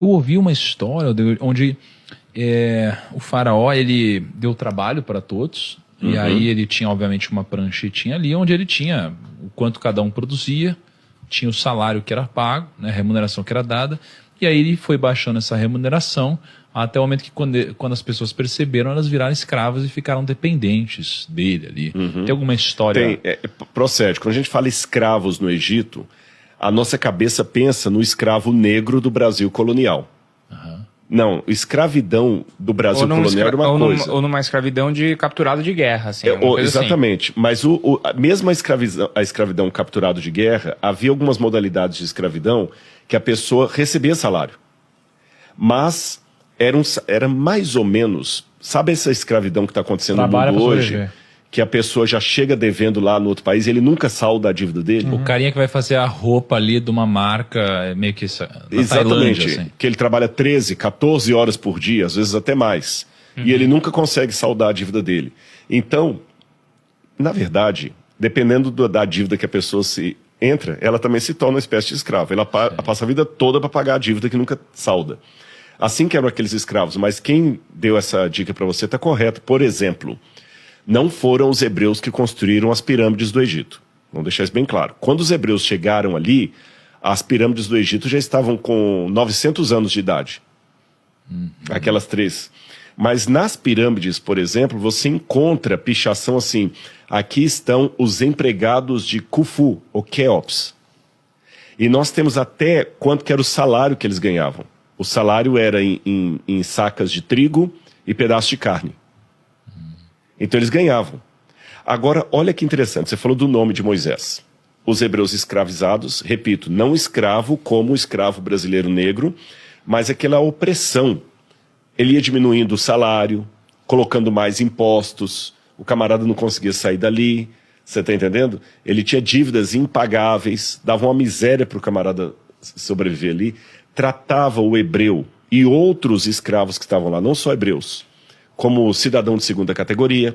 Eu ouvi uma história onde o faraó ele deu trabalho para todos, e aí ele tinha obviamente uma pranchetinha ali onde ele tinha o quanto cada um produzia, tinha o salário que era pago, né, a remuneração que era dada, e aí ele foi baixando essa remuneração até o momento que quando as pessoas perceberam, elas viraram escravas e ficaram dependentes dele ali. Tem alguma história? Procede. Quando a gente fala escravos no Egito, a nossa cabeça pensa no escravo negro do Brasil colonial. Não, escravidão do Brasil colonial era uma coisa. Ou numa escravidão de capturado de guerra, assim. Exatamente. Assim. Mas mesmo a escravidão capturado de guerra, havia algumas modalidades de escravidão que a pessoa recebia salário. Mas era mais ou menos... Sabe essa escravidão que está acontecendo no mundo hoje? Que a pessoa já chega devendo lá no outro país e ele nunca salda a dívida dele. O carinha que vai fazer a roupa ali de uma marca meio que exatamente, Tailândia, assim. Que ele trabalha 13, 14 horas por dia, às vezes até mais. E ele nunca consegue saldar a dívida dele. Então, na verdade, dependendo da dívida que a pessoa entra, ela também se torna uma espécie de escravo. Ela passa a vida toda para pagar a dívida que nunca salda. Assim que eram aqueles escravos. Mas quem deu essa dica para você está correto. Por exemplo... Não foram os hebreus que construíram as pirâmides do Egito. Vamos deixar isso bem claro. Quando os hebreus chegaram ali, as pirâmides do Egito já estavam com 900 anos de idade. Aquelas 3. Mas nas pirâmides, por exemplo, você encontra pichação assim. Aqui estão os empregados de Khufu, ou Quéops. E nós temos até quanto que era o salário que eles ganhavam. O salário era em sacas de trigo e pedaços de carne. Então eles ganhavam. Agora, olha que interessante, você falou do nome de Moisés. Os hebreus escravizados, repito, não escravo como o escravo brasileiro negro, mas aquela opressão. Ele ia diminuindo o salário, colocando mais impostos, o camarada não conseguia sair dali, você está entendendo? Ele tinha dívidas impagáveis, dava uma miséria para o camarada sobreviver ali, tratava o hebreu e outros escravos que estavam lá, não só hebreus, como cidadão de segunda categoria,